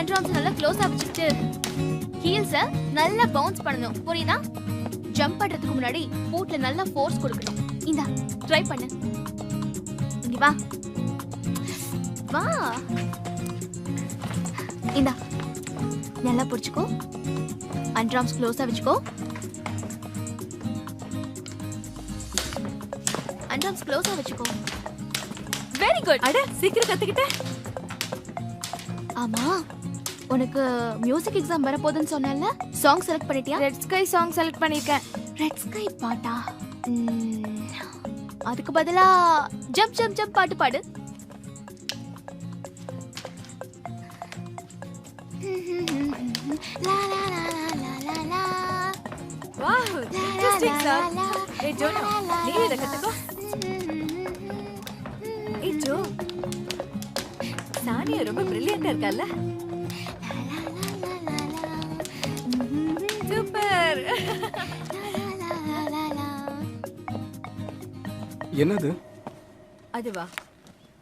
அண்ட்ராம்ஸ் நல்லா க்ளோஸா வச்சுட்டு ஹீல்ஸ நல்லா பவுன்ஸ் பண்ணணும். புரியுதா? ஜம்ப் பண்றதுக்கு முன்னாடி ஃபூட்ல நல்லா ஃபோர்ஸ் கொடுக்கணும். இந்தா ட்ரை பண்ணு. இங்க வா வா. இந்தா நல்லா புடிச்சுக்கோ. அண்ட்ராம்ஸ் க்ளோஸா வச்சுக்கோ. அண்ட்ராம்ஸ் க்ளோஸா வச்சுக்கோ. Very good. அட சீக்கிரம் கத்துக்கிட்ட. ஆமா, உனக்கு மியூசிக் எக்ஸாம் வர போகுதுன்னு சொன்னேன்ல, சாங் செலக்ட் பண்ணிட்டியா? ரெட் ஸ்கை சாங் செலக்ட் பண்ணிருக்கேன். ரெட் ஸ்கை பாட்டா? அதுக்கு பதிலா ஜம்ப் ஜம்ப் ஜம்ப் பாட்டு பாடு. La la la la la la. Wow, interesting song. ஏய் ஜோ, நீ இத கத்துக்கோ. ஏய் ஜோ, சானியா ரொம்ப பிரில்லியண்டா இருக்கல்ல? சூப்பர். என்னது? அதுவா?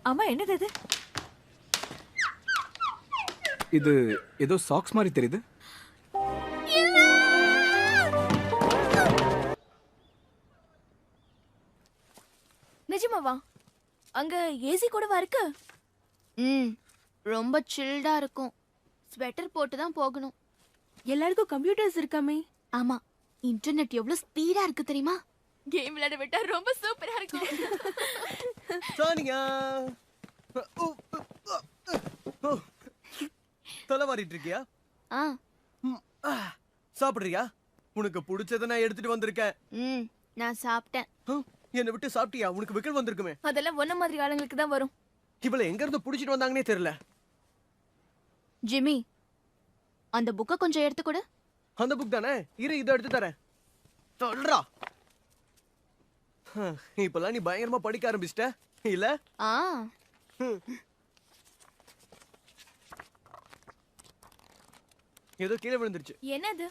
அம்மா என்னது இது? இது ஏதோ சாக்ஸ் மாதிரி தெரியுது. நிஜமாவா? அங்க ஏசி கூடவா இருக்கு? ரொம்ப சில்டா இருக்கும். ஸ்வெட்டர் போட்டு தான் போகணும். எல்லாருக்கும் கம்ப்யூட்டர்ஸ் இருக்காமே. ஆமா, இன்டர்நெட் எவ்வளவு ஸ்பீடா இருக்கு தெரியுமா? கேம் விளையாட விட்டா ரொம்ப சூப்பரா இருக்கும். சானியா தலைவாரிட்டு இருக்கியா? சாப்பிடுறியா? உனக்கு பிடிச்சத நான் எடுத்துட்டு வந்திருக்கேன். நான் சாப்பிட்டேன். என்னை விட்டு சாப்பிட்டியா? உனக்கு விக்கல் வந்திருக்குமே. அதெல்லாம் ஒன்ன மாதிரி ஆளுங்களுக்கு தான் வரும். இவளை எங்க இருந்து புடிச்சிட்டு வந்தாங்கன்னே தெரியல. ஜிம்மி, அந்த புக்க கொஞ்சம் எடுத்து கொடு. அந்த புக் தானே? இரு, இதை எடுத்து தரேன். சொல்றா. இப்பெல்லாம் நீ பயங்கரமா படிக்க ஆரம்பிச்சிட்ட இல்ல? ஏதோ கீழே விழுந்துருச்சு. என்னது?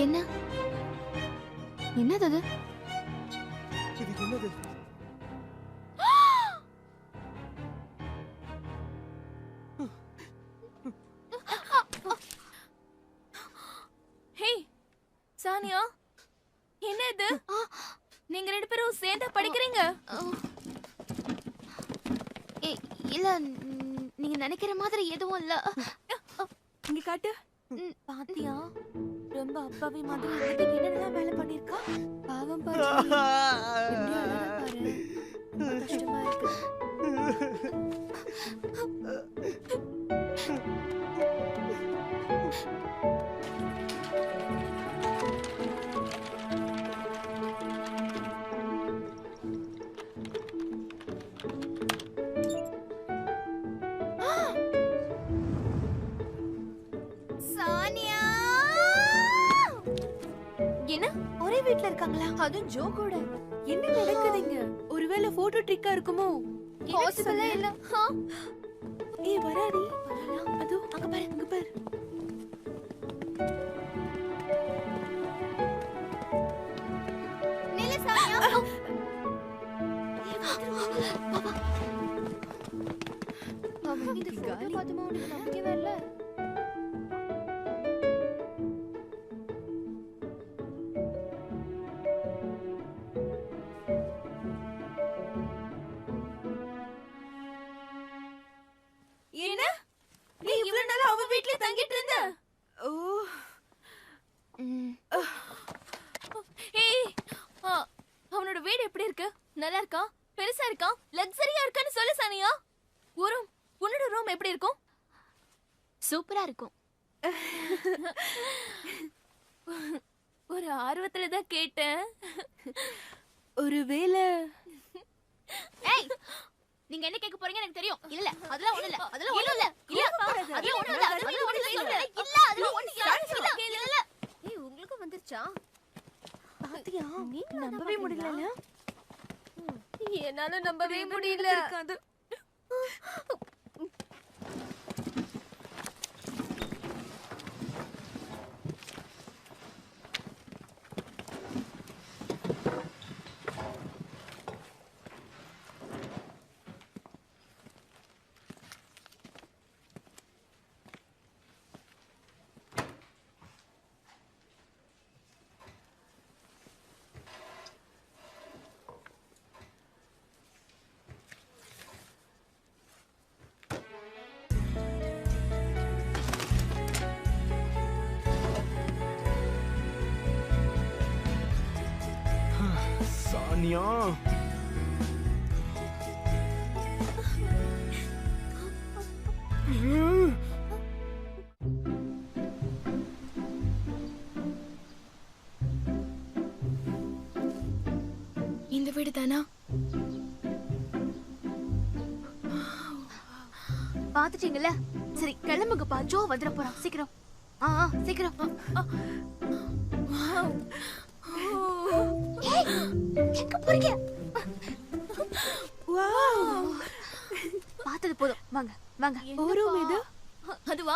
என்ன? என்னது அது? இது என்னது? ஹே சானியா, என்ன இது? நீங்க ரெண்டு பேரும் சேர்ந்து படிக்கிறீங்க? இல்ல, நீங்க நினைக்கிற மாதிரி எதுவும் இல்ல. இங்க காட்டு. பாத்தியா, ரொம்ப அப்பாவி மாதிரி இதுக்கு என்னெல்லாம் வேலை பண்ணிருக்கா. பாவம் பாரு. கஷ்டமா இருக்கு. சானியா, என்ன ஒரே வீட்ல இருக்காங்களா? அதுவும் ஜோ கூட. என்ன நடக்குதுங்க? ஒருவேளை போட்டோ ட்ரிக்கா இருக்குமோ? பாசிபிளா இல்ல. ஏய் வராடி. அதோ அங்க பாரு, அங்க பாரு. நில்லு சானியா. இந்த போட்டோ பார்த்துமா உனக்கு நம்பிக்கவே இல்ல? என்ன? நீ இவ்வளவு நாள் அவ வீட்ல தங்கிட்டு இருந்த? ஓ. ஏய், அவனோட வீடு எப்படி இருக்கு? நல்லா இருக்கா? பெருசா இருக்கா? லக்ஸரியா இருக்கான்னு சொல்லு சானியா. உன்னோட ரூம் எப்படி இருக்கும்? சூப்பரா இருக்கும். ஒரு ஆர்வத்துல தான் கேட்டேன். ஒருவேளை ஏய், நீங்க என்ன கேட்க போறீங்க எனக்கு தெரியும். இல்ல, அதெல்லாம் ஒண்ணு இல்ல. அதெல்லாம் ஒண்ணு இல்ல. இல்ல, அதெல்லாம் ஒண்ணு இல்ல. அதெல்லாம் ஒண்ணு இல்ல. இல்ல, அதெல்லாம் ஒண்ணு இல்ல. இல்ல. ஏய், உங்களுக்கு வந்துருச்சா? பாத்தியா? நம்பவே முடியல. என்னால நம்பவே முடியல. சானியா, இந்த வீடு தானா? பாத்துட்டீங்கல்ல? சரி கிளம்புங்கப்பா, ஜோ வந்துட போறான். சீக்கிரம் சீக்கிரம். ஏய், எங்க போறீங்க? பார்த்தது போதும், வாங்க வாங்க. ஒரு இது அதுவா?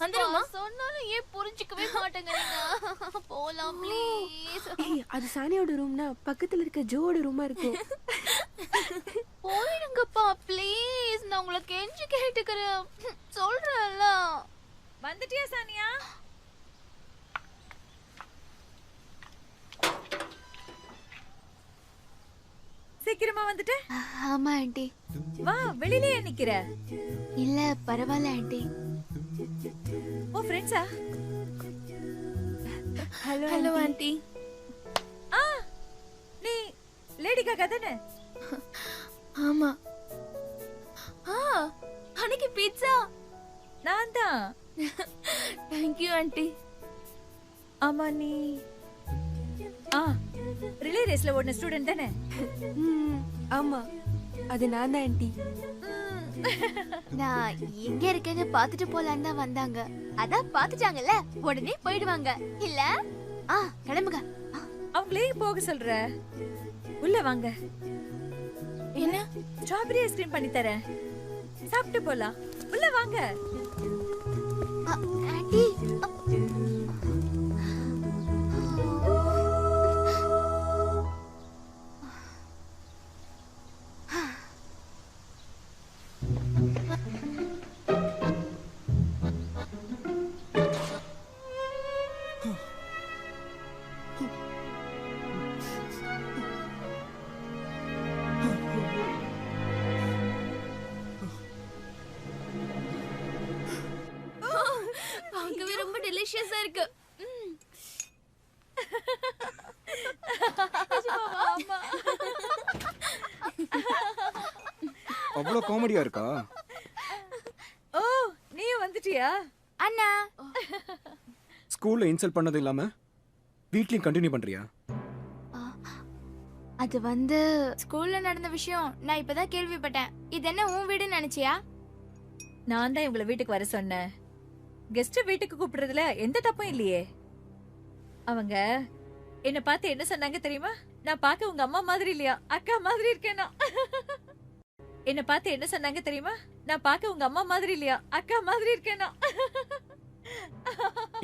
அந்த ரூமா? சொன்னாலும் ஏன் புரிஞ்சுக்கவே மாட்டேங்கிறீங்க? போலாம் ப்ளீஸ். ஏய், அது சானியோட ரூம்னா பக்கத்துல இருக்க ஜோவோட ரூமா இருக்கும். போயிடுங்கப்பா ப்ளீஸ், நான் உங்களை கெஞ்சி கேட்டுக்கிறேன். சொல்றேன்ல. வந்துட்டியா சானியா? சீக்கிரமா வந்துட்ட? ஆமா ஆண்டி. வா, வெளியிலே நிக்கிற. இல்ல பரவாயில்ல ஆண்டி. ஓ ஃப்ரெண்ட்ஸா? Hello aunty. ஆ, நீ லேடி காக்கா தானே? ஆமா. அன்னைக்கு பீட்சா. நான் தான். Thank you aunty. ஆமா, நீ ரிலே ரேஸ்ல ஓடுன ஸ்டூடெண்ட் தானே? ஆமா, அது நான் தான் ஆண்டி. நான் எங்க இருக்கேன்னு பாத்துட்டு போலான்னு தான் வந்தாங்க. அதான் பாத்துட்டாங்கல்ல, உடனே போயிடுவாங்க இல்ல? கிளம்புங்க. அவங்களே போக சொல்ற. உள்ள வாங்க. என்ன? ஸ்ட்ராபெரி ஐஸ்கிரீம் பண்ணி தரேன், சாப்பிட்டு போலாம். உள்ள வாங்க. ஆண்டி, பார்க்கவே ரொம்ப டெலிஷியஸா இருக்கு. அவ்வளவு காமெடியா இருக்கா? ஓ, நீயும் வந்துட்டியா? அண்ணா. ஸ்கூல்ல இன்சல்ட் பண்ணது இல்லாம வீட்லயும் கண்டினியூ பண்றியா? அது வந்து ஸ்கூல்ல நடந்த விஷயம் நான் இப்பதான் கேள்விப்பட்டேன். இது என்ன உன் வீடுன்னு நினைச்சியா? நான் தான் இவங்கள வீட்டுக்கு வர சொன்னேன். கெஸ்ட் வீட்டுக்கு கூப்பிடுறதுல எந்த தப்பும் இல்லையே. அவங்க என்ன பார்த்து என்ன சொன்னாங்க தெரியுமா? நான் பார்க்க உங்க அம்மா மாதிரி இல்லையா, அக்கா மாதிரி இருக்கேனா. என்ன பார்த்து என்ன சொன்னாங்க தெரியுமா? நான் பார்க்க உங்க அம்மா மாதிரி இல்லையா, அக்கா மாதிரி இருக்கேனா.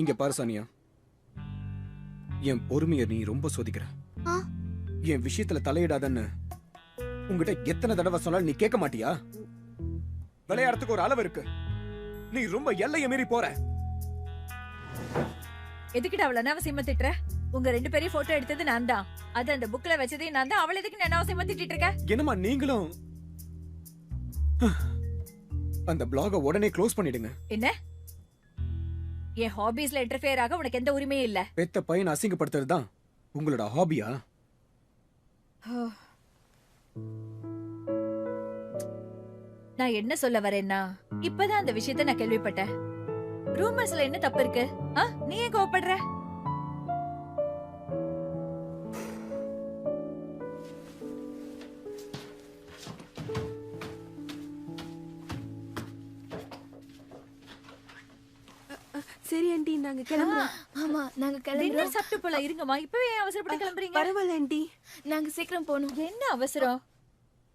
இங்க பாரு சானியா, என் பொறுமையை நீ ரொம்ப சோதிக்கிற. என் விஷயத்துல தலையிடாதன்னு உங்ககிட்ட எத்தனை தடவை சொன்னாலும் நீ கேட்க மாட்டியா? விளையாடுறதுக்கு ஒரு அளவு இருக்கு, நீ ரொம்ப எல்லையை மீறி போற. எதுக்கிட்ட அவள அனாவசியமா திட்டுற? உங்க ரெண்டு பேரையும் போட்டோ எடுத்தது நான் தான். அது அந்த புக்ல வச்சதையும் நான் தான். அவளை எதுக்கு அனாவசியமா திட்டிட்டு இருக்க? என்னமா நீங்களும் அந்த பிளாக உடனே க்ளோஸ் பண்ணிடுங்க. என்ன? என் ஹாபீஸ்ல இன்டர்ஃபியர் ஆக உனக்கு எந்த உரிமையும் இல்ல. பெத்த பையன் அசிங்கப்படுத்துறது தான் உங்களோட ஹாபியா? நான் என்ன சொல்ல வரேன்னா, இப்பதான் அந்த விஷயத்த நான் கேள்விப்பட்டேன். ரூமர்ஸ்ல என்ன தப்பு இருக்கு? நீ ஏன் கோவப்படுற? சரி ஆண்டி, நாங்க கிளம்புறோம். ஆமா, நாங்க கிளம்புறோம். டின்னர் சாப்பிட்டு போலாம். இருங்கம்மா, இப்பவே ஏன் அவசரப்பட்டு கிளம்புறீங்க? பரவாயில்ல ஆண்டி, நாங்க சீக்கிரம் போகணும். என்ன அவசரம்?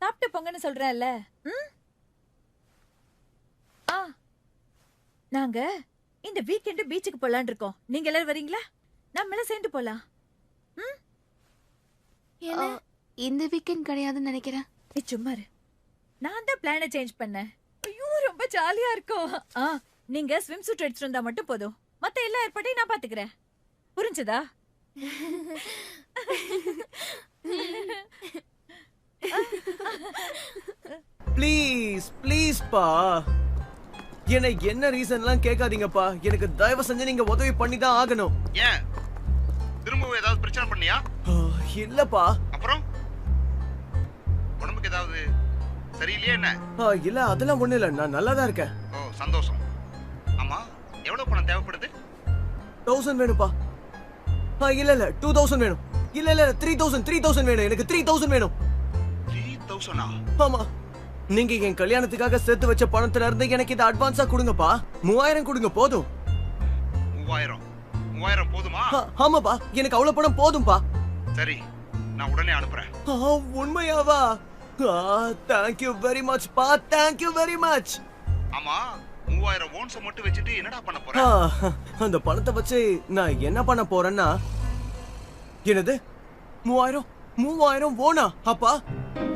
சாப்பிட்டு போங்கன்னு சொல்றேன்ல. ம்? ஆ, நாங்க இந்த வீக்கெண்ட் பீச்சுக்கு போலான்னு இருக்கோம். நீங்க எல்லாரும் வரீங்களா? நம்ம எல்லாம் சேர்ந்து போலாம். ம்? இந்த வீக்கெண்ட் கிடையாதுன்னு நினைக்கிறேன். நீ சும்மா இரு. நான் தான் பிளானை சேஞ்ச் பண்ணேன். ஐயோ ரொம்ப ஜாலியா இருக்கும். ஆ, நீங்க ஸ்விம் சூட் எடுத்துட்டு வந்தா மட்டும் போதும். மத்த எல்லா ஏற்பாட்டையும் நான் பாத்துக்கிறேன். புரிஞ்சதா? ப்ளீஸ் ப்ளீஸ் பா, என்னை என்ன ரீசன்லாம் கேட்காதீங்கப்பா. எனக்கு தயவு செஞ்சு நீங்க உதவி பண்ணி தான் ஆகணும். ஏன் திரும்பவும் ஏதாவது பிரச்சனை பண்ணியா? இல்லப்பா. அப்புறம் உடம்புக்கு ஏதாவது சரியில்லையா என்ன? இல்ல அதெல்லாம் ஒண்ணு இல்ல, நான் நல்லா தான் இருக்கேன். ஓ சந்தோஷம். ஆமா, எவ்வளவு பணம் தேவைப்படுது? 1000 வேணும்ப்பா. இல்ல இல்ல 2000 வேணும். இல்ல இல்ல 3000 வேணும். எனக்கு 3000 வேணும். 3000? ஆமா, நீங்க என் கல்யாணத்துக்காக சேர்த்து வச்ச பணத்துல இருந்து எனக்கு இதை அட்வான்ஸா கொடுங்கப்பா. 3000 கொடுங்க போதும். 3000 போதுமா? ஆமாப்பா, எனக்கு அவ்வளவு பணம் போதும்பா. சரி, நான் உடனே அனுப்புறேன். உண்மையாவா? தேங்க்யூ வெரி மச் பா, தேங்க்யூ வெரி மச். ஆமா, 3000 ஓன்ஸ் மட்டும் வச்சுட்டு என்னடா பண்ண போற? அந்த பணத்தை வச்சு நான் என்ன பண்ண போறேன்னா, என்னது 3000 ஓனா? அப்பா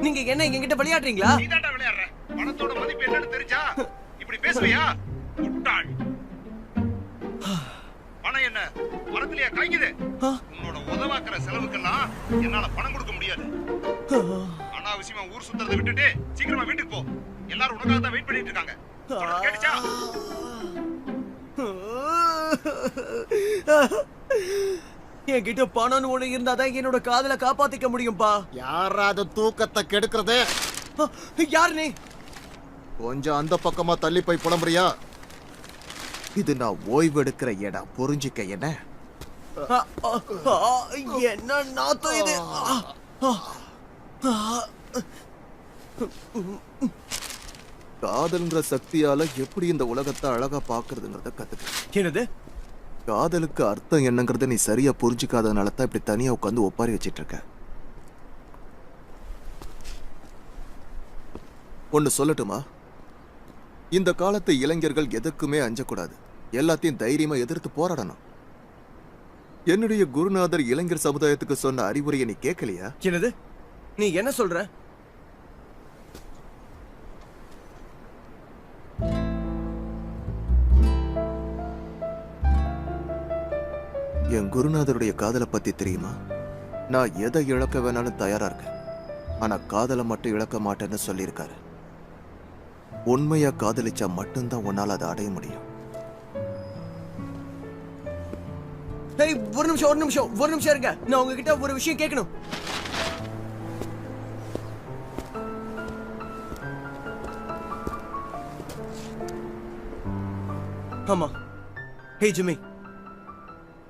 நீங்க என்ன என்கிட்ட விளையாடுறீங்களா? நீதான்டா விளையாடுற. பணத்தோட மதிப்பு என்னன்னு தெரிஞ்சா இப்படி பேசுவியா? முட்டாள். பணம் என்ன மரத்திலேயே காய்க்குது? உன்னோட உதவாக்குற செலவுக்கெல்லாம் என்னால பணம் கொடுக்க முடியாது. அனாவசியமா ஊர் சுத்துறதை விட்டுட்டு சீக்கிரமா வீட்டுக்கு போ. எல்லாரும் உனக்காக தான் வெயிட் பண்ணிட்டு இருக்காங்க. சொல்றது கேட்டுச்சா? என்கிட்ட பணம் ஒண்ணு இருந்தாதான் என்னோட காதலை காப்பாத்திக்க முடியும்பா. யாராவது தூக்கத்தை கெடுக்கிறது? யார் நீ? கொஞ்சம் அந்த பக்கமா தள்ளி போய் புலம்புறியா? இது நான் ஓய்வு எடுக்கிற இடம், புரிஞ்சுக்க. என்ன என்ன நாத்தம் இது? காதல்ன்ற சக்தியால எப்படி இந்த உலகத்தை அழகா பாக்குறதுங்கிறத கத்துக்க. என்னது? காதலுக்கு அர்த்தம் என்னங்கறத நீ சரியா புரிஞ்சுக்காதனால தான் இப்படி தனியா உட்காந்து ஒப்பாரி வச்சிட்டு இருக்க. ஒன்னு சொல்லட்டுமா? இந்த காலத்து இளைஞர்கள் எதுக்குமே அஞ்சக்கூடாது. எல்லாத்தையும் தைரியமா எதிர்த்து போராடணும். என்னுடைய குருநாதர் இளைஞர் சமுதாயத்துக்கு சொன்ன அறிவுரையை நீ கேட்கலையா? என்னது? நீ என்ன சொல்ற? என் குருநாதருடைய காதலை பத்தி தெரியுமா? நான் எதை இழக்க வேணாலும் தயாரா இருக்கேன், ஆனா காதலை மட்டும் இழக்க மாட்டேன்னு சொல்லியிருக்காரு. உண்மையா காதலிச்சா மட்டும்தான் உன்னால அதை அடைய முடியும். ஒரு நிமிஷம் இருங்க. நான் உங்ககிட்ட ஒரு விஷயம் கேட்கணும். ஆமா. ஹே ஜிம்மி,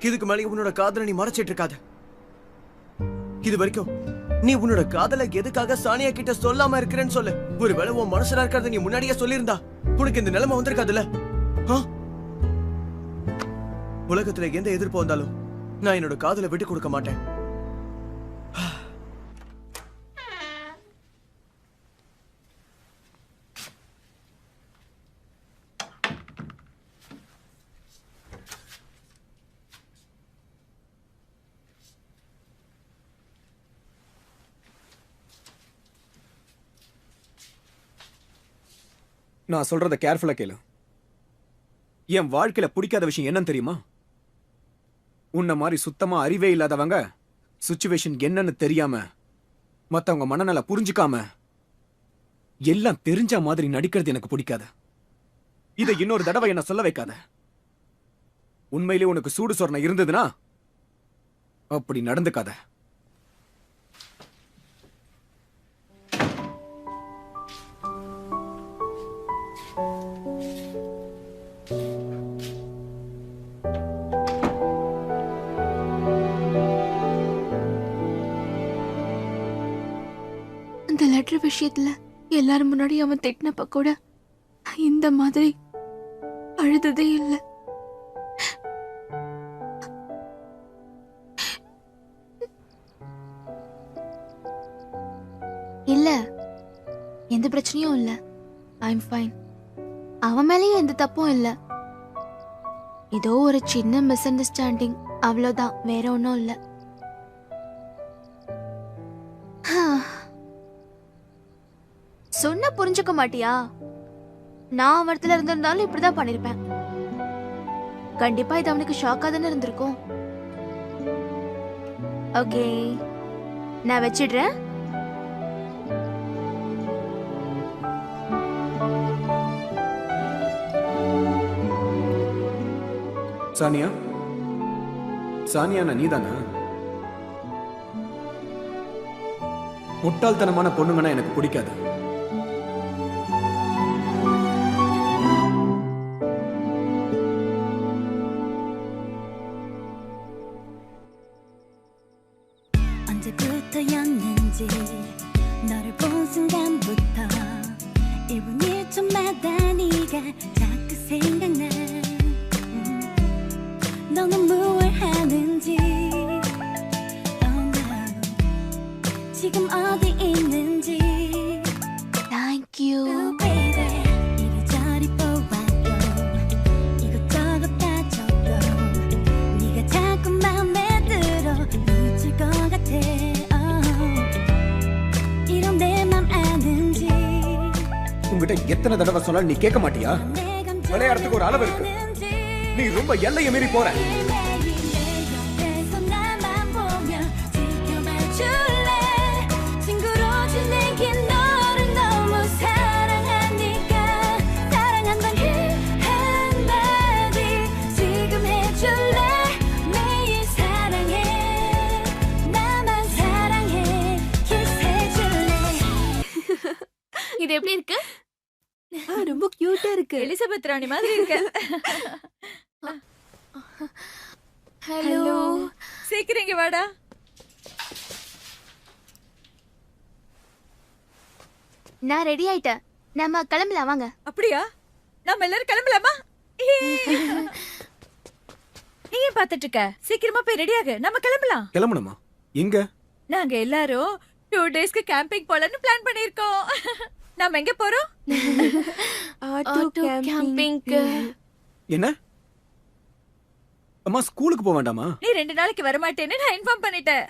இதுக்கு மேலே உன்னோட காதலை நீ மறைச்சிட்டு இருக்காத. இது வரைக்கும் நீ உன்னோட காதலை எதுக்காக சானியா கிட்ட சொல்லாம இருக்கிறேன்னு சொல்லு. ஒருவேளை உன் மனசுல இருக்கிறத நீ முன்னாடியே சொல்லியிருந்தா உனக்கு இந்த நிலைமை வந்திருக்காதுல்ல? உலகத்துல எந்த எதிர்ப்பு வந்தாலும் நான் என்னோட காதலை விட்டு கொடுக்க மாட்டேன். நான் சொல்றத கேர்ஃபுல்லா கேளு. என் வாழ்க்கையில பிடிக்காத விஷயம் என்னன்னு தெரியுமா? உன்ன மாதிரி சுத்தமா அறிவே இல்லாதவங்க சிச்சுவேஷன் என்னன்னு தெரியாம, மத்தவங்க மனநல புரிஞ்சுக்காம, எல்லாம் தெரிஞ்ச மாதிரி நடிக்கிறது எனக்கு பிடிக்காது. இதை இன்னொரு தடவை என்ன சொல்ல வைக்காத. உண்மையிலே உனக்கு சூடு சொரணை இருந்ததுன்னா அப்படி நடந்துக்காத. அந்த லெட்டர் விஷயத்துல எல்லாரும் முன்னாடி அவன் திட்டினப்ப கூட இந்த மாதிரி அழுததே இல்லை. இல்ல, எந்த பிரச்சனையும் இல்ல. ஐ அம் ஃபைன். அவன் மேலேயும் எந்த தப்பும் இல்ல. ஏதோ ஒரு சின்ன மிஸ் அண்டர்ஸ்டாண்டிங், அவ்வளவுதான், வேற ஒன்றும் இல்ல. சொன்ன புரிஞ்சுக்க மாட்டியா? நான் அவர்த்துல இருந்திருந்தாலும் இப்படிதான் பண்ணிருப்பேன். கண்டிப்பா இது அவனுக்கு ஷாக்கா தானே இருந்திருக்கும். ஓகே, நான் வச்சிடுறேன். சானியா, சானியா, நான் நீதானா? முட்டாள்தனமான பொண்ணுங்கன்னா எனக்கு பிடிக்காது. 언제부터였는지 너를 본 순간부터 1분 1초마다 네가 자꾸 생각나. 너는 뭘 하는지 지금 어디 있는지. Thank you. Oh baby 이리저리 보아도 이것저것 따져도 네가 자꾸 맘에 들어 미칠 것 같아. 이런 내 맘 아는지. உங்ககிட்ட எத்தனை தடவை சொன்னாலும் நீ கேட்க மாட்டியா? விளையாடுறதுக்கு ஒரு அளவு இருக்கு. நீ ரொம்ப எல்லையை மீறி போற. இது எப்படி இருக்கு? ரொம்ப கியூட்டா இருக்கு. எலிசபெத் ராணி மாதிரி இருக்க. ஹலோ. சீக்கிரம் இங்க வாடா. நான் ரெடி ஆயிட்டேன். நம்ம கிளம்பலாம் வாங்க. அப்படியா? நாம எல்லாரும் கிளம்பலாமா? நீ ஏன் பாத்துட்டு இருக்க? சீக்கிரமா போய் ரெடி ஆகு, நம்ம கிளம்பலாம். கிளம்பணுமா? எங்க? நாங்க எல்லாரும் 2 டேஸ்க்கு கேம்பிங் போலான்னு பிளான் பண்ணிருக்கோம். நாம எங்க போறோம்? ஆட்டோ கேம்பிங்க்கு. என்ன? அம்மா ஸ்கூலுக்கு போக வேண்டாமா? நீ 2 நாளைக்கு வர மாட்டேன்னு நான் இன்ஃபார்ம் பண்ணிட்டேன்.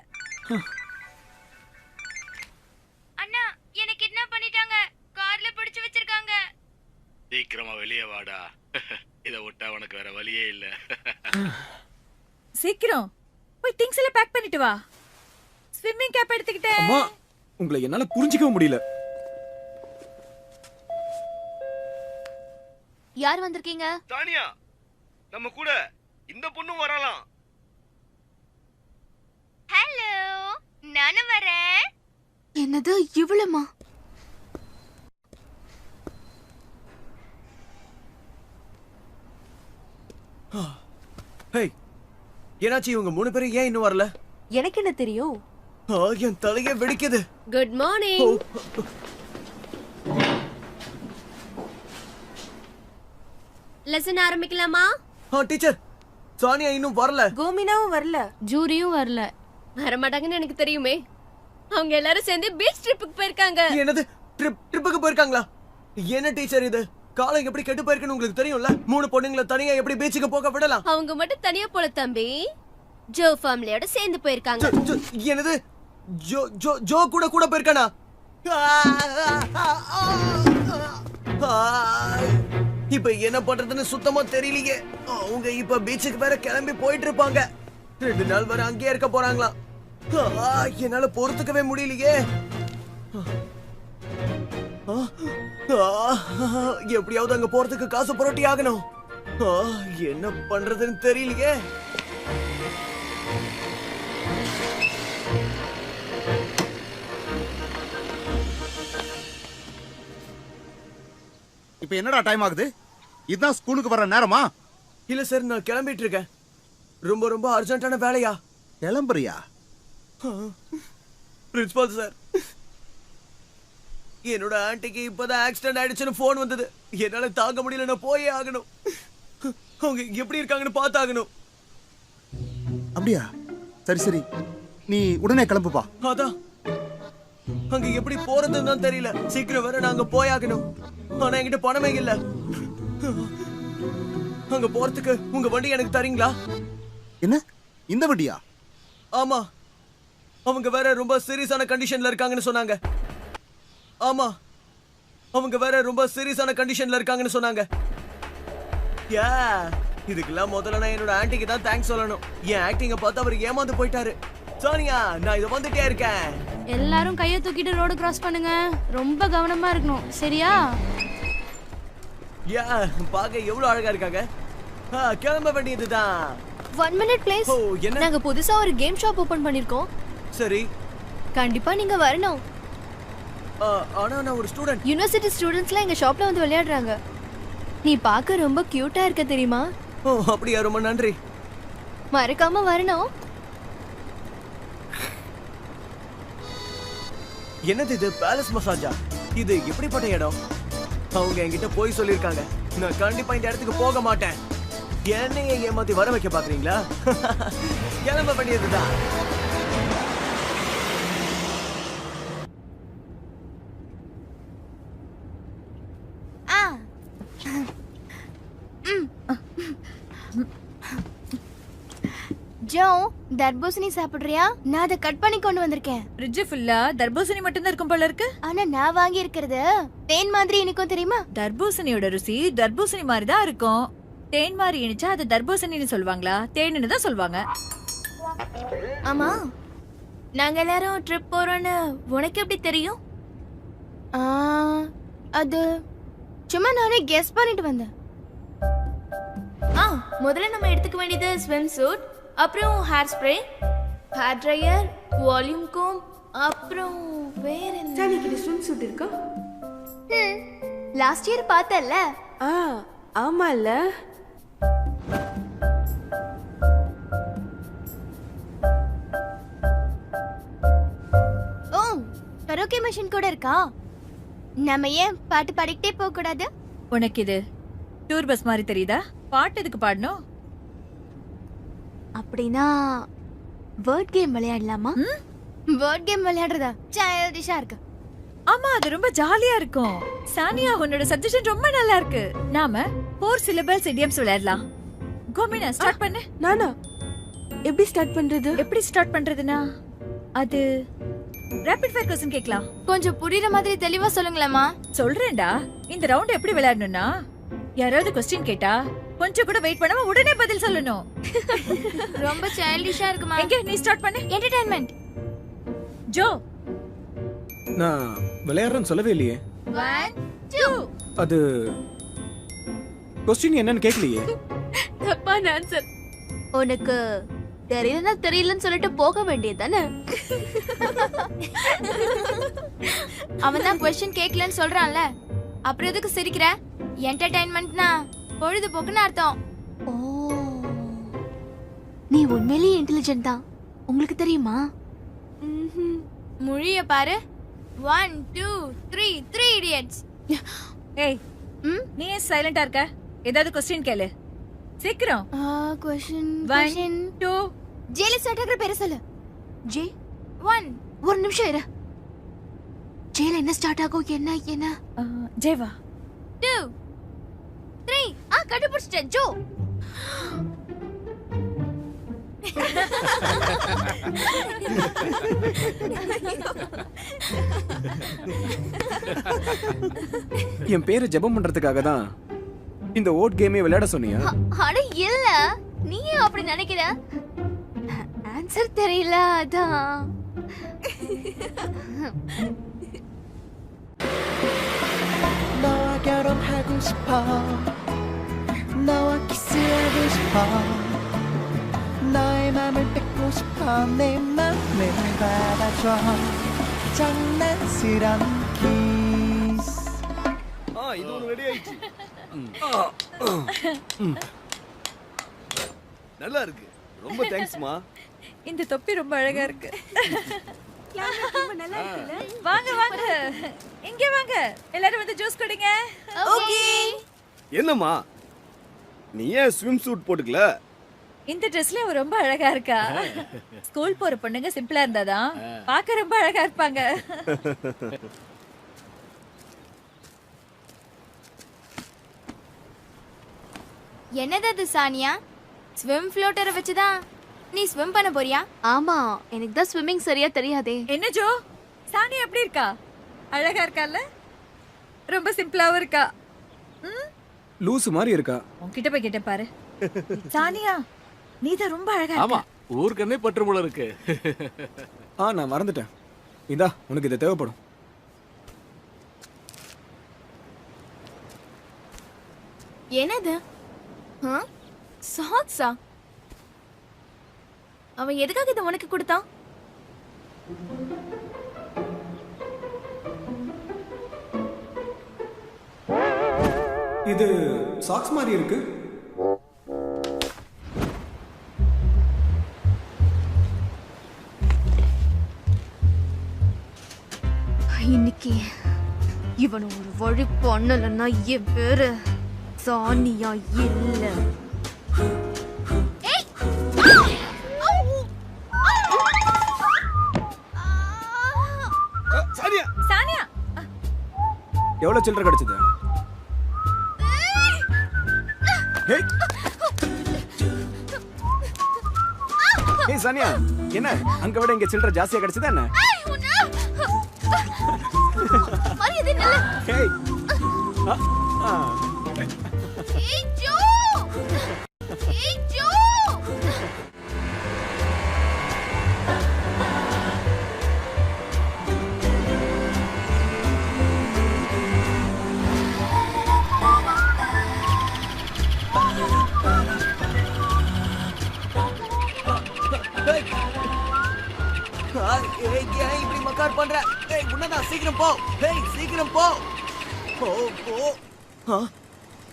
அண்ணா, என்ன கிட்னாப் பண்ணிட்டாங்க. கார்ல பிடிச்சு வச்சிருக்காங்க. சீக்கிரமா வெளியே வாடா. இத விட்டா உனக்கு வேற வழியே இல்ல. சீக்கிரம் போய் திங்ஸ் எல்லாம் பேக் பண்ணிட்டு வா. ஸ்விம்மிங் கேப் எடுத்துக்கிட்டேன். அம்மா, உங்களை என்னால புரிஞ்சிக்கவே முடியல. யார் வந்திருக்கீங்க? சானியா, நம்ம கூட இந்த பொண்ணும் வரலாம். ஹலோ, நானும் வரேன். என்னது இவ்வளமா? ஹேய், என்னாச்சு? இவங்க 3 பேரும் ஏன் இன்னும் வரல? எனக்கு என்ன தெரியும்? என் தலையே வெடிக்குது. Good morning. லெசன் ஆரம்பிக்கலாமா? டீச்சர், சானியா இன்னும் வரல. கோமினாவும் வரல, ஜூரியும் வரல. வர மாட்டாங்கன்னு எனக்கு தெரியுமே. அவங்க எல்லாரும் சேர்ந்து பீச் ட்ரிப்புக்கு போயிருக்காங்க. என்னது? ட்ரிப்புக்கு போயிருக்காங்களா? என்ன டீச்சர் இது? காலம் எப்படி கெட்டு போயிருக்குன்னு உங்களுக்கு தெரியும்ல. 3 பொண்ணுங்களை தனியா எப்படி பீச்சுக்கு போக விடலாம்? அவங்க மட்டும் தனியா போல தம்பி. ஜோ ஃபேமிலியோட சேர்ந்து போயிருக்காங்க. என்னது? ஜோ ஜோ ஜோ கூட கூட போயிருக்கானா? இப்ப என்ன பண்றதுன்னு சுத்தமா தெரியலையே. அவங்க இப்ப பீச்சுக்கு வேற கிளம்பி போயிட்டு இருப்பாங்க. 2 நாள் வரை அங்கேயே இருக்க போறாங்களா? என்னால பொறுத்துக்கவே முடியலையே. எப்படியாவது அங்க போறதுக்கு காசு புரட்டி ஆகணும். என்ன பண்றதுன்னு தெரியலையே. இப்ப என்னடா டைம் ஆகுது? இதுதான் ஸ்கூலுக்கு வர நேரமா? இல்ல சார், நான் கிளம்பிட்டு இருக்கேன். ரொம்ப ரொம்ப அர்ஜென்ட்டான வேலையா. கிளம்புறியா? பிரின்சிபால் சார், என்னோட ஆன்ட்டிக்கு இப்பதான் ஆக்சிடென்ட் ஆயிடுச்சுன்னு போன் வந்தது. என்னால தாங்க முடியல, நான் போயே ஆகணும். அவங்க எப்படி இருக்காங்கன்னு பார்த்தாகணும். அப்படியா? சரி சரி, நீ உடனே கிளம்புப்பா. அதான் அங்க எப்படி போறதுன்னு தான் தெரியல. சீக்கிரம் வர நாங்க போயாகணும். ஆனா என்கிட்ட பணமே இல்ல. அங்க போறதுக்கு உங்க வண்டி எனக்கு தரீங்களா? என்ன இந்த வண்டியா? ஆமா, அவங்க வேற ரொம்ப சீரியஸான கண்டிஷன்ல இருக்காங்கன்னு சொன்னாங்க. ஆமா, அவங்க வேற ரொம்ப சீரியஸான கண்டிஷன்ல இருக்காங்கன்னு சொன்னாங்க. யா, இதுக்கெல்லாம் முதல்ல நான் என்னோட ஆன்ட்டிக்கு தான் தேங்க்ஸ் சொல்லணும். என் ஆக்டிங்க பார்த்து அவர் ஏமாந்து போயிட்டாரு. சோனியா, நான் இத வந்துட்டே இருக்கேன். எல்லாரும் கையை தூக்கிட்டு ரோடு கிராஸ் பண்ணுங்க. ரொம்ப கவனமா இருக்கணும், சரியா? யா, பாக்க எவ்வளவு அழகா இருக்காங்க. கிளம்ப வேண்டியதுதான். 1 minute please. ஓ, என்ன? நாங்க புதுசா ஒரு கேம் ஷாப் ஓபன் பண்ணிருக்கோம். சரி. கண்டிப்பா நீங்க வரணும். ஆனா நான் ஒரு ஸ்டூடண்ட். யுனிவர்சிட்டி ஸ்டூடண்ட்ஸ்லாம் எங்க ஷாப்ல வந்து விளையாடுறாங்க. நீ பார்க்க ரொம்ப கியூட்டா இருக்க தெரியுமா? ஓ, அப்படியா? ரொம்ப நன்றி. மறக்காம வரணும். என்னது இது? பேலஸ் மசாஜா? இது எப்படிப்பட்ட இடம்? அவங்க என்கிட்ட போய் சொல்லிருக்காங்க. நான் கண்டிப்பா இந்த இடத்துக்கு போக மாட்டேன். என்னைய ஏமாத்தி வர வைக்க பாக்குறீங்களா? கிளம்ப வேண்டியதுதான். ஜோ, தர்பூசணி சாப்பிடுறியா? நான் அதை கட் பண்ணி கொண்டு வந்திருக்கேன். ஃப்ரிட்ஜ் ஃபுல்லா தர்பூசணி மட்டும் தான் இருக்கும் போல இருக்கு. ஆனா நான் வாங்கி இருக்கிறது தேன் மாதிரி இனிக்கும் தெரியுமா? தர்பூசணியோட ருசி தர்பூசணி மாதிரி தான் இருக்கும். தேன் மாதிரி இனிச்சா அது தர்பூசணின்னு சொல்லுவாங்களா, தேன்னு தான் சொல்லுவாங்க. ஆமா, நாங்க எல்லாரும் ட்ரிப் போறோம்னு உனக்கு எப்படி தெரியும்? அது சும்மா நானே கெஸ் பண்ணிட்டு வந்தேன். முதல்ல நம்ம எடுத்துக்க வேண்டியது ஸ்விம் சூட், அப்புறம் hair spray, hair dryer, volume comb, அப்புறம் வேற என்ன? சாணிக்கு ஸ்விம் சூட் இருக்கா? லாஸ்ட் இயர் பார்த்தல்ல? ஆமால. ஓ, கரோக்கே மெஷின் கூட இருக்கா? நம்ம ஏன் பாட்டு பாடிக்கிட்டே போக கூடாது? உனக்கு இது டூர் பஸ் மாதிரி தெரியுதா? பாட்டு எதுக்கு பாடணும்? அப்படின்னா வேர்ட் கேம் விளையாடலாமா? வேர்ட் கேம் விளையாடுறதா சைல்டிஷா இருக்கு. ஆமா, அது ரொம்ப ஜாலியா இருக்கும். சானியா, உன்னோட சஜஷன் ரொம்ப நல்லா இருக்கு. நாம 4 syllables idioms விளையாடலாம். கோமினா, ஸ்டார்ட் பண்ணு. நானா? எப்படி ஸ்டார்ட் பண்றது? எப்படி ஸ்டார்ட் பண்றதுனா அது ரேபிட் ஃபயர் क्वेश्चन கேக்கலாம். கொஞ்சம் புரியுற மாதிரி தெளிவா சொல்லுங்களேம்மா. சொல்றேன்டா. இந்த ரவுண்ட் எப்படி விளையாடணும்னா, யாராவது क्वेश्चन கேட்டா கொஞ்சம் கூட வெயிட் பண்ணாம உடனே பதில் சொல்லணும். ரொம்ப சைல்டிஷா இருக்குமா? எங்க நீ ஸ்டார்ட் பண்ணு. என்டர்டெயின்மென்ட். ஜோ, நான் விளையாடுறேன்னு சொல்லவே இல்லையே. 1 2 அது கொஸ்டின் என்னன்னு கேட்கலையே. தப்பான ஆன்சர். உனக்கு தெரியலனா தெரியலன்னு சொல்லிட்டு போக வேண்டியதானே? அவன் தான் क्वेश्चन கேட்கலன்னு சொல்றான்ல, அப்புறம் எதுக்கு சிரிக்கிற? என்டர்டெயின்மென்ட்னா பொழுதுபோக்குன்னு அர்த்தம். ஓ, நீ உண்மையிலேயே இன்டெலிஜென்ட் தான். உங்களுக்கு தெரியுமா? மொழிய பாரு. 1 2 3 3 idiots. ஏய், நீ ஏன் சைலண்டா இருக்க? ஏதாவது क्वेश्चन கேளு சீக்கிரம். क्वेश्चन 1 2 ஜேல ஸ்டார்ட் பேர சொல்லு. ஜே 1. ஒரு நிமிஷம் இரு. ஜேல என்ன ஸ்டார்ட் ஆகும்? என்ன ஜேவா. 2 3. கண்டுபிடிச்சிட்டேன் ஜோ. என் பேரை ஜெபம் பண்றதுக்காக தான் இந்த ஓட் கேமே விளையாட சொன்னியா? அட இல்ல, நீ அப்படி நினைக்கிற. ஆன்சர் தெரியல அதான். 너와 결혼하고 싶어 너와 키스하고 싶어 너의 맘을 뺏고 싶어 내 맘을 받아줘 장난스런 키스 இது ஒன்று ரெடி ஆயிடுச்சு. நல்லா இருக்கு. ரொம்ப தேங்க்ஸ்மா. இந்த தொப்பி ரொம்ப அழகா இருக்கு. நல்லா இருக்குல்ல? வாங்க வாங்க, இங்க வாங்க, எல்லாரும் வந்து ஜூஸ் குடிங்க. ஓகே. என்னம்மா, நீ ஏன் ஸ்விம் சூட் போட்டுக்கல? இந்த ட்ரெஸ்ல அவ ரொம்ப அழகா இருக்கா. ஸ்கூல் போற பொண்ணுங்க சிம்பிளா இருந்தாதான் பார்க்க ரொம்ப அழகா இருப்பாங்க. என்னது அது சானியா? ஸ்விம் ஃப்ளோட்டரை வச்சுதான் நீ ஸ்விம் பண்ண போறியா? ஆமா, எனக்கு தான் ஸ்விம்மிங் சரியா தெரியாதே. என்ன ஜோ, சானியா எப்படி இருக்கா? அழகா இருக்கால? ரொம்ப சிம்பிளாவும் இருக்கா. லூசு மாதிரி இருக்கா. உன்கிட்ட போய் கேட்ட பாரு. சானியா, நீ தான் ரொம்ப அழகா ஆமா, இருக்க. ஊருக்கன்னே பற்று போல இருக்கு. நான் மறந்துட்டேன். இந்தா உனக்கு இது தேவைப்படும். என்னது? சாக்ஸா? அவன் எதுக்காக இதை உனக்கு கொடுத்தான்? இது சாக்ஸ் மாதிரி இருக்கு. இன்னைக்கு இவன் ஒரு வழி பண்ணலன்னா என் பேரு சானியா இல்ல. சானியா சானியா, எவ்வளவு சில்லறை கிடைச்சது? ஏய். ஏய் சானியா, என்ன அங்க விட இங்க சில்லறை ஜாஸ்தியா கிடைச்சதா என்ன? ஏய். ஏய் இப்படி மக்கார் பண்ற? ஏய் உன்னதான் சீக்கிரம் போ. ஏய் சீக்கிரம் போ. போ போ.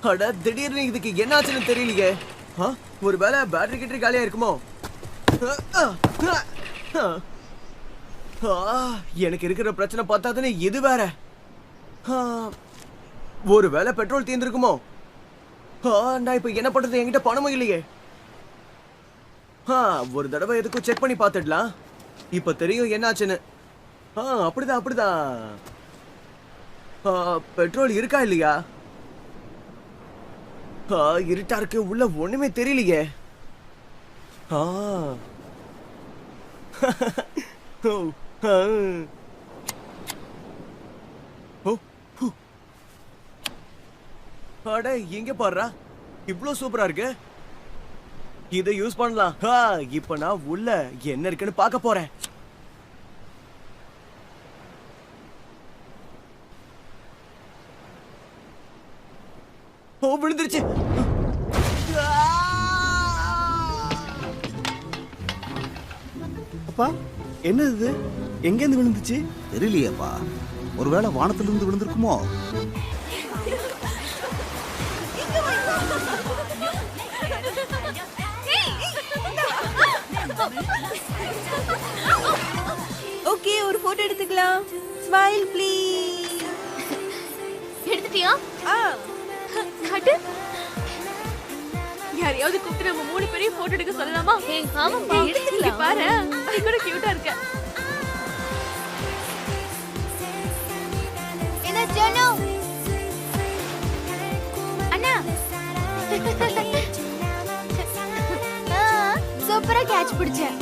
அட திடீர்னு இதுக்கு என்ன ஆச்சுன்னு தெரியலையே. ஒருவேளை பேட்டரி கிட்டரி காலியா இருக்குமோ? எனக்கு இருக்கிற பிரச்சனை பார்த்தாதானே இது வேற. ஒருவேளை பெட்ரோல் தீர்ந்துருக்குமோ? நான் இப்ப என்ன பண்றது? என்கிட்ட பணமும் இல்லையே. ஒரு தடவை எதுக்கும் செக் பண்ணி பார்த்துடலாம். இப்ப தெரியும் என்னாச்சுன்னு. அப்படிதான் அப்படிதான். பெட்ரோல் இருக்கா இல்லையா? இருட்டா இருக்கு, உள்ள ஒண்ணுமே தெரியலையே. அட எங்க பாடுறா, இவ்ளோ சூப்பரா இருக்கு. இதை யூஸ் பண்ணலாம். இப்ப நான் உள்ள என்ன இருக்குன்னு பார்க்க போறேன். விழுந்துருச்சு. அப்பா என்ன இது? எங்க இருந்து விழுந்துச்சு? தெரியலையேப்பா. ஒருவேளை வானத்துல இருந்து விழுந்திருக்குமோ? ஓகே, ஒரு போட்டோ எடுத்துக்கலாம். Smile please. எடுத்துட்டியா? காட்டு. யாரையாவது கூப்பிட்டு நம்ம 3 பேரையும் போட்டோ எடுக்க சொல்லலாமா? ஆமாப்பா, எடுத்துக்கலாம். பாரு, அது கூட கியூட்டா இருக்கு. என்ன ஜோனோ? அண்ணா சூப்பரா கேட்ச் பிடிச்சேன்.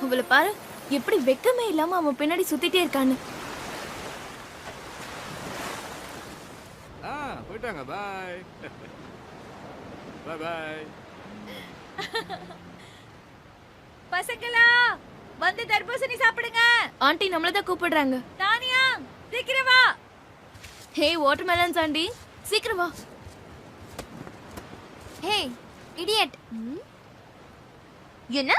உங்களை பாரு, எப்படி வெக்கமே இல்லாம அவன் பின்னாடி சுத்திட்டே இருக்கான்னு. போயிட்டாங்க. பாய் பாய் பாய். பசங்களா வந்து தர்பூசணி சாப்பிடுங்க. ஆண்டி நம்மள தான் கூப்பிடுறாங்க. தானியா சீக்கிரம் வா. ஹே வாட்டர்மெலன்ஸ் ஆண்டி, சீக்கிரம் வா. ஹே இடியட். என்ன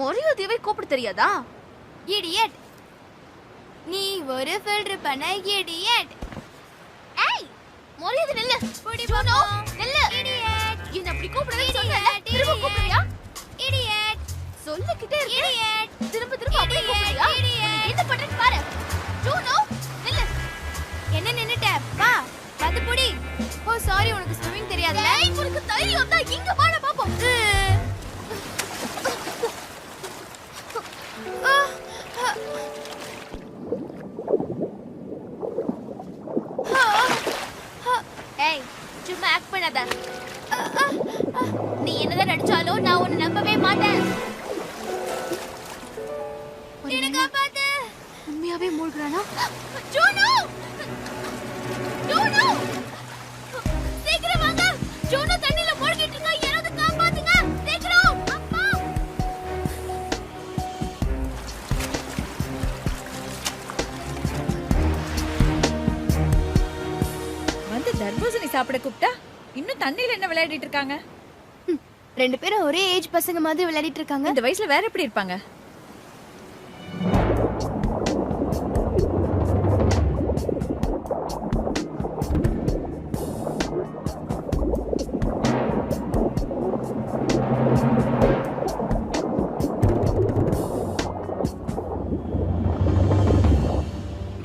மரியாதையை கூப்பிட தெரியாதா? இடியட். நீ ஒரு ஃபில்டர் பண்ண இடியட். ஏய் மரியாதை நில்லு. போடி போனோ நில்லு. இடியட். என்ன அப்படி கூப்பிடவே சொன்னல? திரும்ப கூப்பிடுறியா? இடியட். சொல்லிக்கிட்டே இருக்க. இடியட். திரும்ப திரும்ப அப்படி கூப்பிடுறியா? என்ன பண்றேன்னு பாரு. ஜூனோ நில்லு. என்ன நின்னுட்ட? வா வந்து புடி. ஓ சாரி, உனக்கு ஸ்விமிங் தெரியாது. உனக்கு தைரியம் தான் இங்க வாழ பாப்போம். ஏய், சும்மா ஆக்ட் பண்ணாத. நீ என்னதான் நடிச்சாலும் நான் உன்னை நம்பவே மாட்டேன். எனக்கு காப்பாத்து. உண்மையாவே மூழ்குறானா? ஜூனு! ஜூனு! சீக்கிரம் வாங்க. ஜூனு தண்ணில மூழ்கிட்டு இருக்கா. யாராவது காப்பாத்துங்க. சீக்கிரம். அம்மா. வந்து தர்பூசணி சாப்பிட கூப்பிட்டா இன்னும் தண்ணியில என்ன விளையாடிட்டு இருக்காங்க? ரெண்டு பேரும் ஒரே ஏஜ் பசங்க மாதிரி விளையாடிட்டு இருக்காங்க. இந்த வயசுல வேற எப்படி இருப்பாங்க?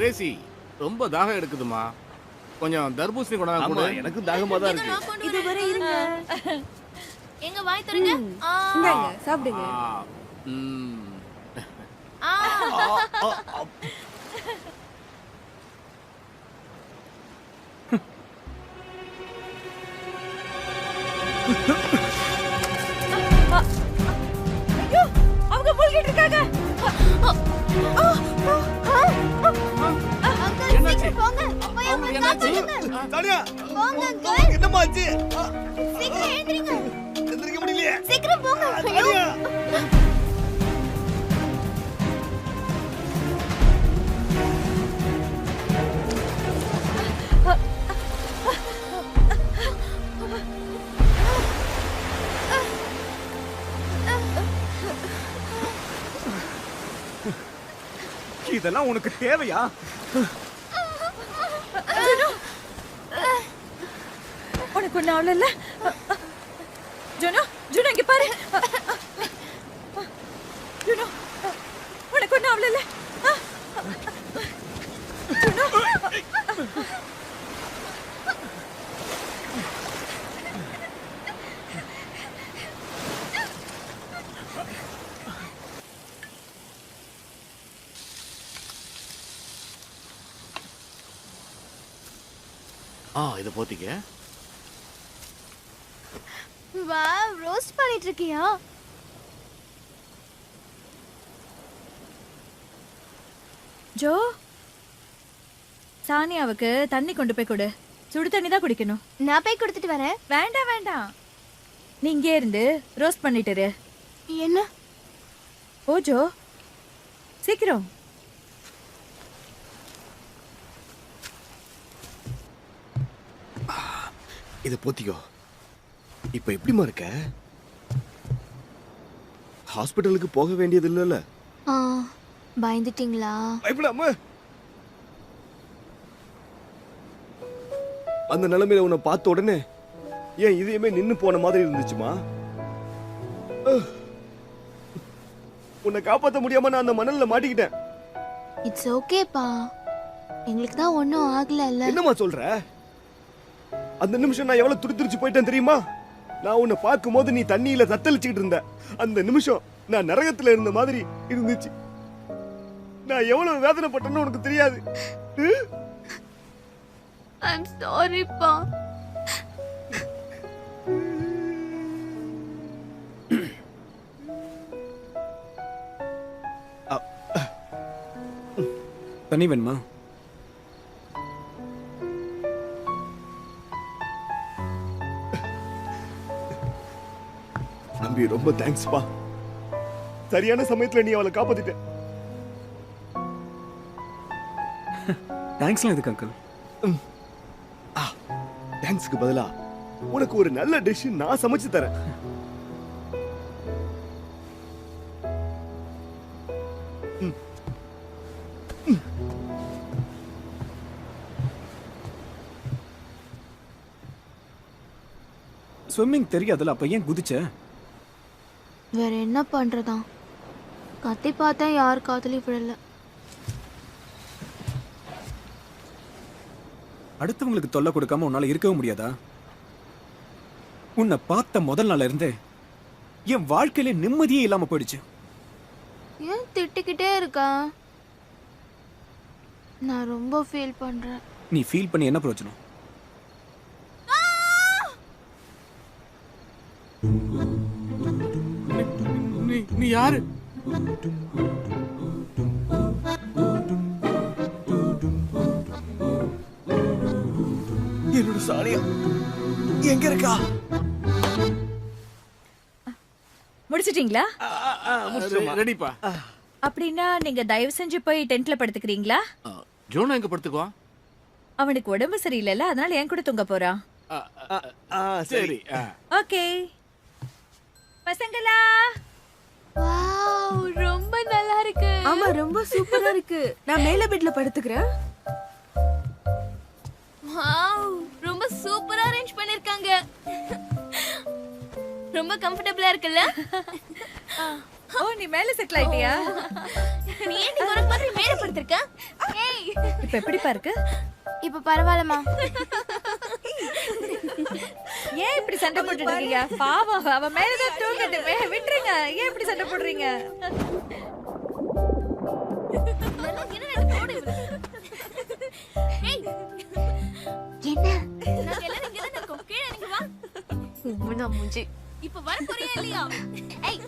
ரேசி ரொம்ப தாகம் எடுக்குதுமா, கொஞ்சம் தர்பூசணி கொண்டாந்து கொடு. எனக்கு தாகமா தான் இருக்கு. இது வரை இருங்க. எங்க வாய் தரங்க. இந்தாங்க சாப்பிடுங்க. ஐயோ, அவங்க மூழ்கிட்டு இருக்காங்க. என்னாச்சு? போங்க. போய் அவங்க என்னாச்சு? காப்பாத்துங்க. தானியா, போங்க அங்கிள். என்னம்மா ஆச்சு? சீக்கிரம் எழுந்திருங்க. எந்திரிக்க முடியலையே. சீக்கிரம் போங்க. ஐயோ. தானியா. இதெல்லாம் உனக்கு தேவையா? உனக்கு ஒண்ணு ஆகல? ஜுனோ, ஜுனோ இங்க பாரு. ஜுனோ, உனக்கு ஒண்ணு ஆகல? ஜுனோ. இதை போத்திக்க. வாவ், ரோஸ்ட் பண்ணிட்டு இருக்கியா? ஜோ, சானியாவுக்கு தண்ணி கொண்டு போய் கொடு. சுடு தண்ணி தான் குடிக்கணும். நான் போய் கொடுத்துட்டு வரேன். வேண்டாம் வேண்டாம், நீ இங்கே இருந்து ரோஸ்ட் பண்ணிட்டு இரு. என்ன? ஓ ஜோ, சீக்கிரம். இதை போத்திக்கோ. இப்ப எப்படிமா இருக்க? ஹாஸ்பிட்டலுக்கு போக வேண்டியது இல்லைல்ல? பயந்துட்டீங்களா? பயப்படாம. அந்த நிலைமையில உன்னை பார்த்த உடனே ஏன் இதயமே நின்னு போன மாதிரி இருந்துச்சுமா. உன்னை காப்பாற்ற முடியாம நான் அந்த மணல்ல மாட்டிக்கிட்டேன். இட்ஸ் ஓகேப்பா, எங்களுக்கு தான் ஒன்றும் ஆகல. என்னம்மா சொல்ற? அந்த நிமிஷம் நான் எவ்வளவு துடிதுடிச்சு போயிட்டேன் தெரியுமா? நான் உன்னை பார்க்கும்போது நீ தண்ணியில தத்தளிச்சுக்கிட்டு இருந்த. அந்த நிமிஷம் நான் நரகத்துல இருந்த மாதிரி இருந்துச்சு. நான் எவ்வளவு வேதனைப்பட்டேன்னு உனக்கு தெரியாது. I'm sorryப்பா. தண்ணி வேணுமா? நம்பி ரொம்ப தேங்க்ஸ்பா. சரியான சமயத்துல நீ அவளை காப்பாத்திட்ட. தேங்க்ஸ்லாம் எதுக்கு அங்கிள்? தேங்க்ஸ்க்கு பதிலா உனக்கு ஒரு நல்ல டிஷ் நான் சமைச்சு தரேன். ஸ்விம்மிங் தெரியாதுல, அப்ப ஏன் குதிச்ச? வேற என்ன பண்றதா? கத்தி பார்த்தா யார் காதலி விடல. அடுத்தவங்களுக்கு தொல்லை கொடுக்காம உன்னால இருக்கவே முடியாதா? உன்னை பார்த்த முதல் நாள்ல இருந்து என் வாழ்க்கையில நிம்மதியே இல்லாம போயிடுச்சு. ஏன் திட்டிக்கிட்டே இருக்கா? நான் ரொம்ப ஃபீல் பண்றேன். நீ ஃபீல் பண்ணி என்ன பிரயோஜனம்? நீ யாரு? என்னோட சானியா எங்க இருக்கா? முடிச்சிட்டீங்களா? ரெடிப்பா. அப்படின்னா நீங்க தயவு செஞ்சு போய் டென்ட்ல படுத்துக்கிறீங்களா? ஜோனா எங்க படுத்துக்குவான்? அவனுக்கு உடம்பு சரியில்லைல்ல, அதனால என் கூட தூங்க போறான். சரி. ஓகே பசங்களா. வாவ், ரொம்ப நல்லா இருக்கு. ஆமா ரொம்ப சூப்பரா இருக்கு. நான் மேல பெட்ல படுத்துக்கிறேன். வாவ், ரொம்ப சூப்பரா அரேஞ்ச் பண்ணிருக்காங்க. ரொம்ப கம்ஃபர்ட்டபிளா இருக்குல்ல? ஓ, நீ மேல செட்டில் ஆயிட்டியா? நீ ஏன் ஒரு மாதிரி மேல படுத்திருக்க? ஏய், இப்ப எப்படி பாருக்கு? இப்ப பரவாயில்லமா? ஏன் இப்படி சண்டை போட்டுட்டு இருக்கீங்க? பாவம், அவ மேலதான் தூங்கட்டுமே, விட்டுருங்க. ஏன் இப்படி சண்டை போடுறீங்க? என்ன? நாங்க எல்லாரும் இங்க தான் இருக்கோம். கீழ இறங்கி வா. இப்ப வர போறியா இல்லையா? ஏய்